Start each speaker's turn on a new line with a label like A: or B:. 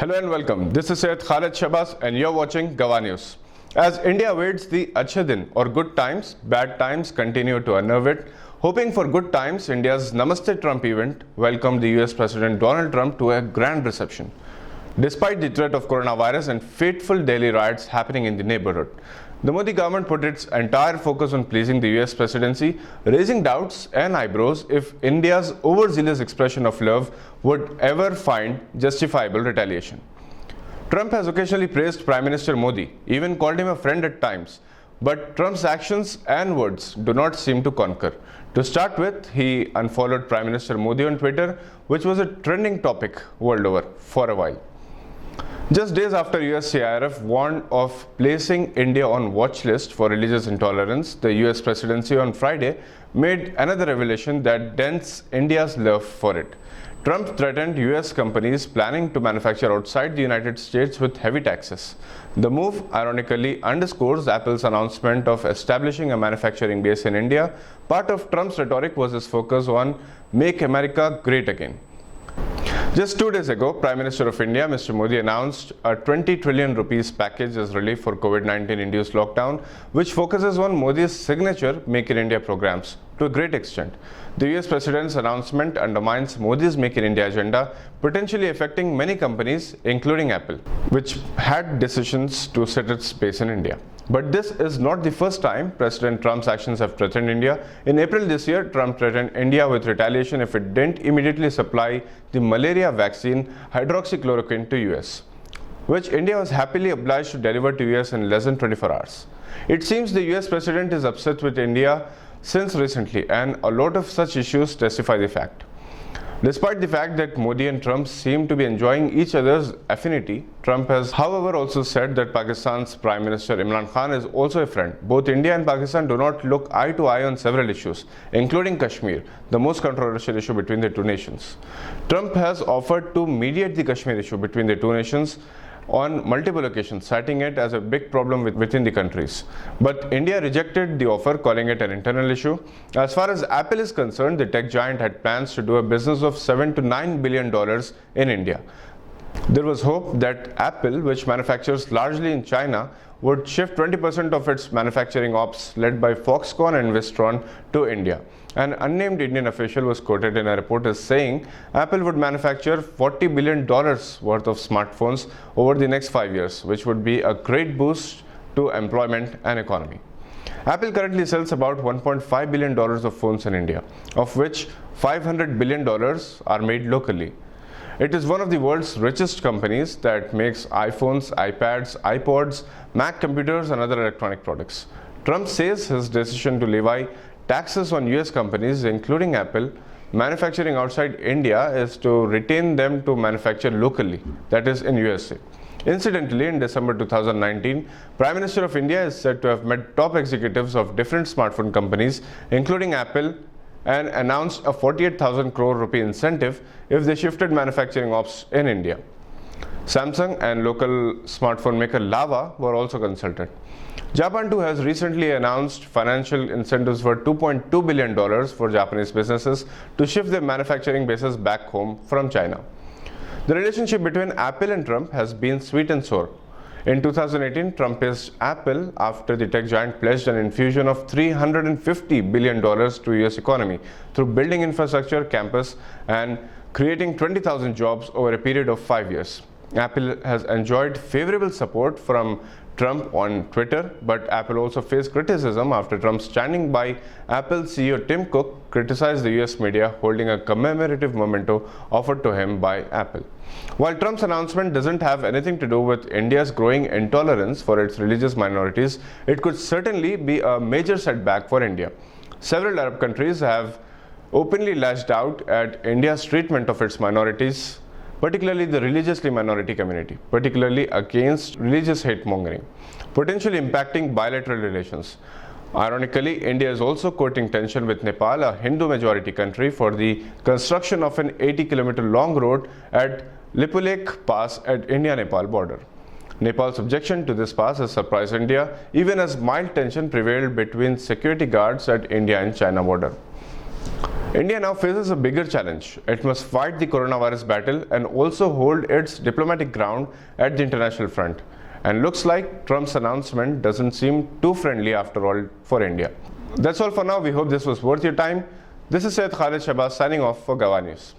A: Hello and welcome. This is Syed Khalid Shabazz and you're watching Gawa News. As India awaits the Achhe Din or good times, bad times continue to unnerve it. Hoping for good times, India's Namaste Trump event welcomed the US President Donald Trump to a grand reception. Despite the threat of coronavirus and fateful Delhi riots happening in the neighborhood, the Modi government put its entire focus on pleasing the US presidency, raising doubts and eyebrows if India's overzealous expression of love would ever find justifiable retaliation. Trump has occasionally praised Prime Minister Modi, even called him a friend at times, but Trump's actions and words do not seem to concur. To start with, he unfollowed Prime Minister Modi on Twitter, which was a trending topic world over for a while. Just days after USCIRF warned of placing India on watch list for religious intolerance, the US presidency on Friday made another revelation that dents India's love for it. Trump threatened US companies planning to manufacture outside the United States with heavy taxes. The move ironically underscores Apple's announcement of establishing a manufacturing base in India. Part of Trump's rhetoric was his focus on Make America Great Again. Just 2 days ago, Prime Minister of India, Mr. Modi, announced a 20 trillion rupees package as relief for COVID-19 induced lockdown, which focuses on Modi's signature Make in India programs to a great extent. The US President's announcement undermines Modi's Make in India agenda, potentially affecting many companies, including Apple, which had decisions to set its base in India. But this is not the first time President Trump's actions have threatened India. In April this year, Trump threatened India with retaliation if it didn't immediately supply the malaria vaccine hydroxychloroquine to US, which India was happily obliged to deliver to US in less than 24 hours. It seems the US President is upset with India since recently, and a lot of such issues testify the fact. Despite the fact that Modi and Trump seem to be enjoying each other's affinity, Trump has, however, also said that Pakistan's Prime Minister Imran Khan is also a friend. Both India and Pakistan do not look eye to eye on several issues, including Kashmir, the most controversial issue between the two nations. Trump has offered to mediate the Kashmir issue between the two nations on multiple occasions, citing it as a big problem within the countries. But India rejected the offer, calling it an internal issue. As far as Apple is concerned, the tech giant had plans to do a business of $7 to $9 billion in India. There was hope that Apple, which manufactures largely in China, would shift 20% of its manufacturing ops led by Foxconn and Wistron to India. An unnamed Indian official was quoted in a report as saying Apple would manufacture $40 billion worth of smartphones over the next 5 years, which would be a great boost to employment and economy. Apple currently sells about $1.5 billion of phones in India, of which $500 billion are made locally. It is one of the world's richest companies that makes iPhones, iPads, iPods, Mac computers and other electronic products. Trump says his decision to levy taxes on US companies, including Apple, manufacturing outside India is to retain them to manufacture locally, that is in USA. Incidentally, in December 2019, Prime Minister of India is said to have met top executives of different smartphone companies, including Apple, and announced a 48,000 crore rupee incentive if they shifted manufacturing ops in India. Samsung and local smartphone maker Lava were also consulted. Japan too has recently announced financial incentives for $2.2 billion for Japanese businesses to shift their manufacturing bases back home from China. The relationship between Apple and Trump has been sweet and sour. In 2018, Trump praised Apple after the tech giant pledged an infusion of $350 billion to US economy through building infrastructure, campus, and creating 20,000 jobs over a period of 5 years. Apple has enjoyed favorable support from Trump on Twitter, but Apple also faced criticism after Trump, standing by Apple CEO Tim Cook, criticized the US media holding a commemorative memento offered to him by Apple. While Trump's announcement doesn't have anything to do with India's growing intolerance for its religious minorities, it could certainly be a major setback for India. Several Arab countries have openly lashed out at India's treatment of its minorities, particularly the religiously minority community, particularly against religious hate-mongering, potentially impacting bilateral relations. Ironically, India is also courting tension with Nepal, a Hindu-majority country, for the construction of an 80-kilometer long road at Lipulekh Pass at India-Nepal border. Nepal's objection to this pass has surprised India, even as mild tension prevailed between security guards at India and China border. India now faces a bigger challenge. It must fight the coronavirus battle and also hold its diplomatic ground at the international front. And looks like Trump's announcement doesn't seem too friendly after all for India. That's all for now. We hope this was worth your time. This is Syed Khalid Shahbaz signing off for Gawah News.